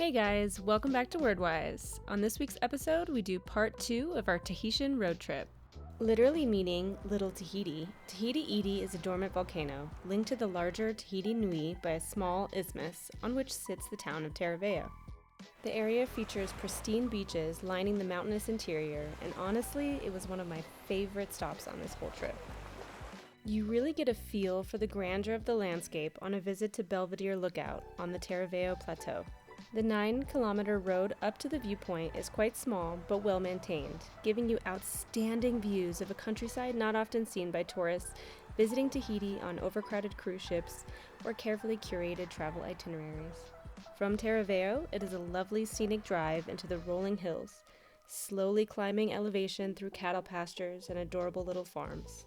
Hey guys, welcome back to Wordwise. On this week's episode, we do part 2 of our Tahitian road trip. Literally meaning Little Tahiti, Tahiti Iti is a dormant volcano linked to the larger Tahiti Nui by a small isthmus on which sits the town of Teahupo'o. The area features pristine beaches lining the mountainous interior, and honestly, it was one of my favorite stops on this whole trip. You really get a feel for the grandeur of the landscape on a visit to Belvedere Lookout on the Teahupo'o Plateau. The 9-kilometer road up to the viewpoint is quite small but well maintained, giving you outstanding views of a countryside not often seen by tourists visiting Tahiti on overcrowded cruise ships or carefully curated travel itineraries. From Teahupo'o, it is a lovely scenic drive into the rolling hills, slowly climbing elevation through cattle pastures and adorable little farms.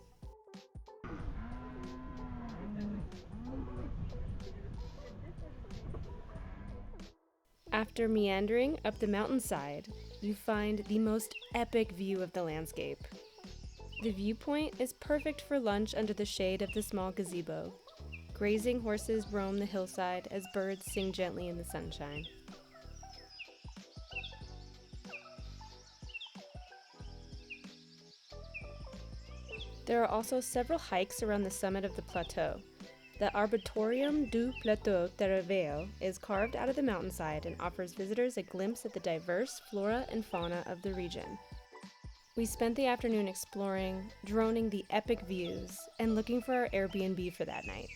After meandering up the mountainside, you find the most epic view of the landscape. The viewpoint is perfect for lunch under the shade of the small gazebo. Grazing horses roam the hillside as birds sing gently in the sunshine. There are also several hikes around the summit of the plateau. The Arboretum du Plateau Teahupo'o is carved out of the mountainside and offers visitors a glimpse at the diverse flora and fauna of the region. We spent the afternoon exploring, droning the epic views, and looking for our Airbnb for that night.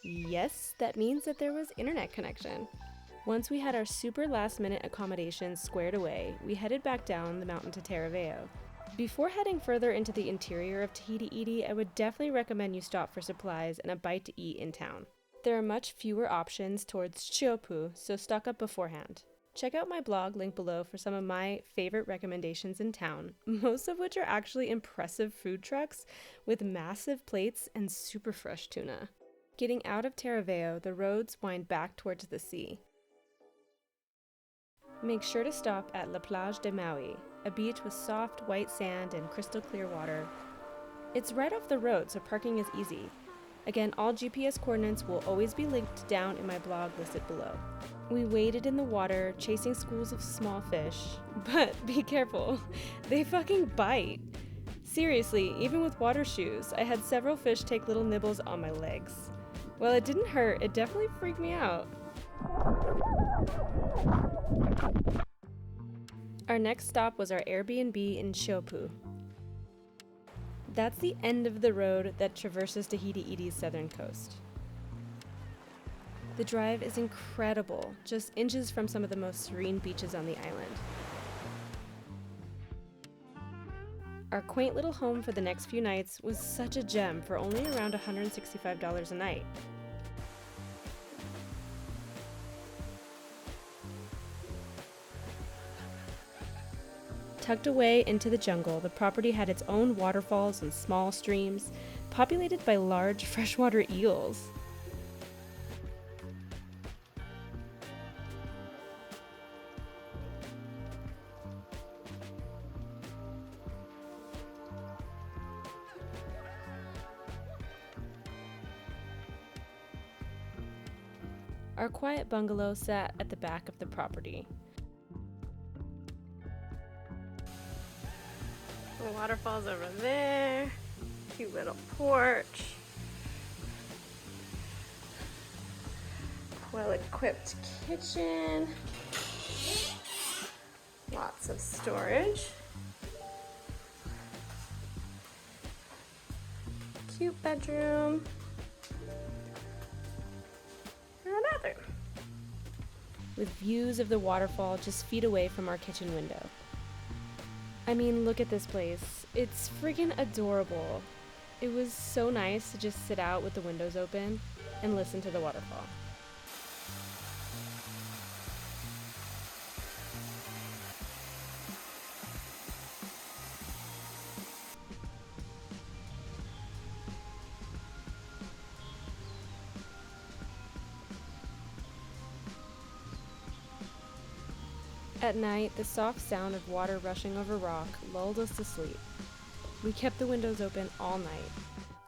Yes, that means that there was internet connection. Once we had our super last-minute accommodations squared away, we headed back down the mountain to Teahupo'o. Before heading further into the interior of Tahiti Iti, I would definitely recommend you stop for supplies and a bite to eat in town. There are much fewer options towards Teahupo'o, so stock up beforehand. Check out my blog linked below for some of my favorite recommendations in town, most of which are actually impressive food trucks with massive plates and super fresh tuna. Getting out of Teahupo'o, the roads wind back towards the sea. Make sure to stop at Plage de Maui, a beach with soft white sand and crystal clear water. It's right off the road, so parking is easy. Again, all GPS coordinates will always be linked down in my blog listed below. We waded in the water, chasing schools of small fish, but be careful, they fucking bite. Seriously, even with water shoes, I had several fish take little nibbles on my legs. While it didn't hurt, it definitely freaked me out. Our next stop was our Airbnb in Teahupo'o. That's the end of the road that traverses Tahiti Iti's southern coast. The drive is incredible, just inches from some of the most serene beaches on the island. Our quaint little home for the next few nights was such a gem for only around $165 a night. Tucked away into the jungle, the property had its own waterfalls and small streams, populated by large freshwater eels. Our quiet bungalow sat at the back of the property. The waterfall's over there, cute little porch, well-equipped kitchen, lots of storage, cute bedroom, and a bathroom, with views of the waterfall just feet away from our kitchen window. I mean, look at this place. It's freaking adorable. It was so nice to just sit out with the windows open and listen to the waterfall. At night, the soft sound of water rushing over rock lulled us to sleep. We kept the windows open all night,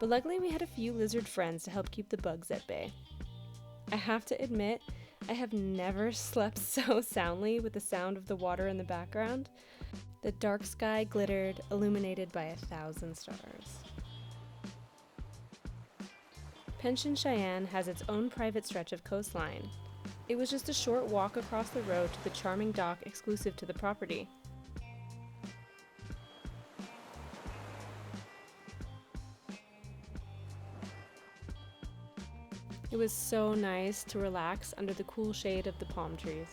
but luckily we had a few lizard friends to help keep the bugs at bay. I have to admit, I have never slept so soundly with the sound of the water in the background. The dark sky glittered, illuminated by 1,000 stars. Pension Cheyenne has its own private stretch of coastline. It was just a short walk across the road to the charming dock exclusive to the property. It was so nice to relax under the cool shade of the palm trees.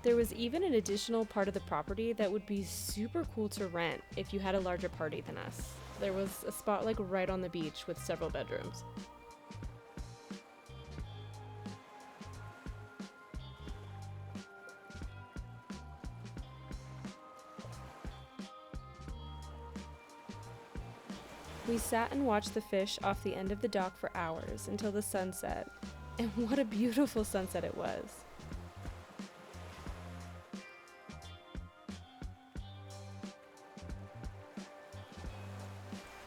There was even an additional part of the property that would be super cool to rent if you had a larger party than us. There was a spot like right on the beach with several bedrooms. We sat and watched the fish off the end of the dock for hours until the sun set. And what a beautiful sunset it was.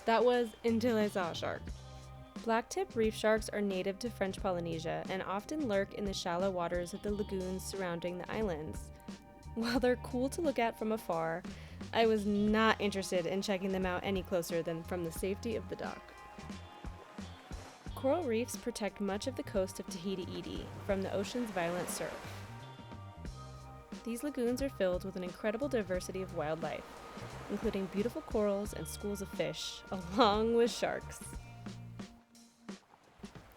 That was until I saw a shark. Blacktip reef sharks are native to French Polynesia and often lurk in the shallow waters of the lagoons surrounding the islands. While they're cool to look at from afar, I was not interested in checking them out any closer than from the safety of the dock. Coral reefs protect much of the coast of Tahiti Iti from the ocean's violent surf. These lagoons are filled with an incredible diversity of wildlife, including beautiful corals and schools of fish, along with sharks.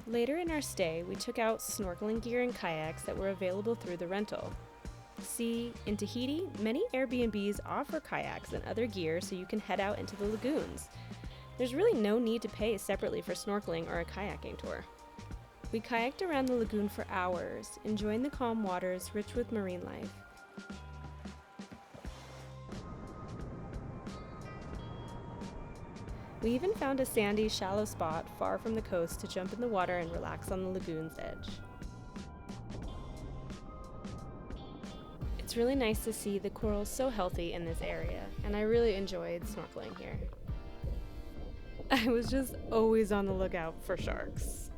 Later in our stay, we took out snorkeling gear and kayaks that were available through the rental. See, in Tahiti, many Air BnBs offer kayaks and other gear so you can head out into the lagoons. There's really no need to pay separately for snorkeling or a kayaking tour. We kayaked around the lagoon for hours, enjoying the calm waters rich with marine life. We even found a sandy, shallow spot far from the coast to jump in the water and relax on the lagoon's edge. It's really nice to see the corals so healthy in this area, and I really enjoyed snorkeling here. I was just always on the lookout for sharks.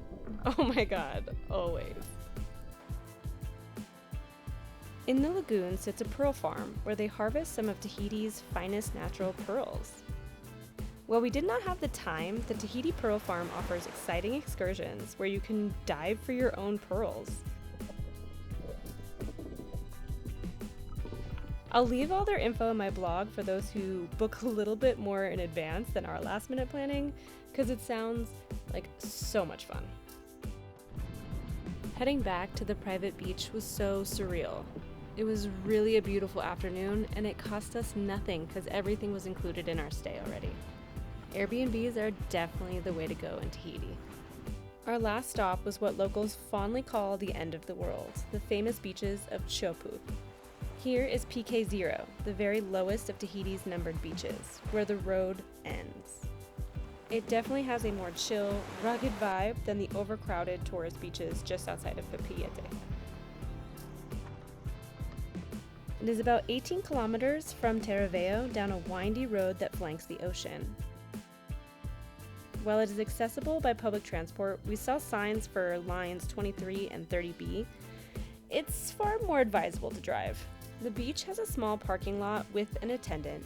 Oh my god, always. In the lagoon sits a pearl farm where they harvest some of Tahiti's finest natural pearls. While we did not have the time, the Tahiti Pearl Farm offers exciting excursions where you can dive for your own pearls. I'll leave all their info in my blog for those who book a little bit more in advance than our last minute planning, because it sounds like so much fun. Heading back to the private beach was so surreal. It was really a beautiful afternoon, and it cost us nothing because everything was included in our stay already. Airbnbs are definitely the way to go in Tahiti. Our last stop was what locals fondly call the end of the world, the famous beaches of Teahupo'o. Here is PK0, the very lowest of Tahiti's numbered beaches, where the road ends. It definitely has a more chill, rugged vibe than the overcrowded tourist beaches just outside of Papeete. It is about 18 kilometers from Teahupo'o down a windy road that flanks the ocean. While it is accessible by public transport, we saw signs for lines 23 and 30B. It's far more advisable to drive. The beach has a small parking lot with an attendant.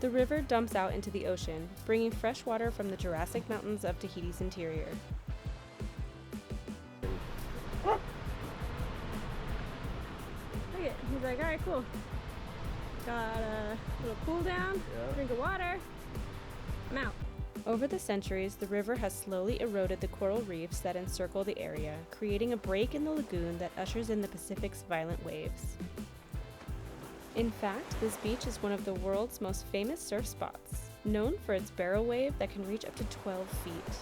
The river dumps out into the ocean, bringing fresh water from the Jurassic Mountains of Tahiti's interior. Look it, he's like, alright, cool. Got a little cool down, drink of water. I'm out. Over the centuries, the river has slowly eroded the coral reefs that encircle the area, creating a break in the lagoon that ushers in the Pacific's violent waves. In fact, this beach is one of the world's most famous surf spots, known for its barrel wave that can reach up to 12 feet.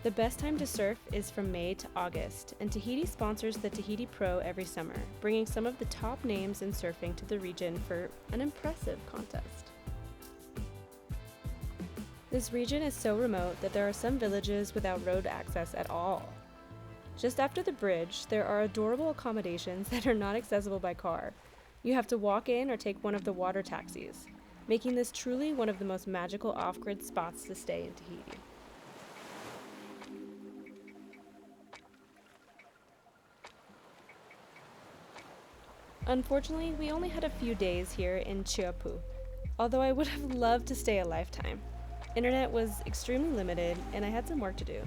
The best time to surf is from May to August, and Tahiti sponsors the Tahiti Pro every summer, bringing some of the top names in surfing to the region for an impressive contest. This region is so remote that there are some villages without road access at all. Just after the bridge, there are adorable accommodations that are not accessible by car. You have to walk in or take one of the water taxis, making this truly one of the most magical off-grid spots to stay in Tahiti. Unfortunately, we only had a few days here in Teahupo'o, although I would have loved to stay a lifetime. Internet was extremely limited and I had some work to do,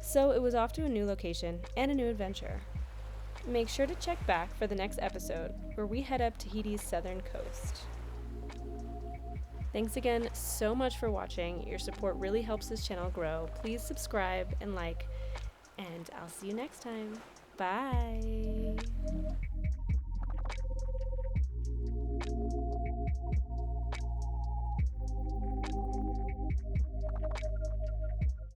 so it was off to a new location and a new adventure. Make sure to check back for the next episode where we head up Tahiti's southern coast. Thanks again so much for watching. Your support really helps this channel grow. Please subscribe and like, and I'll see you next time. Bye!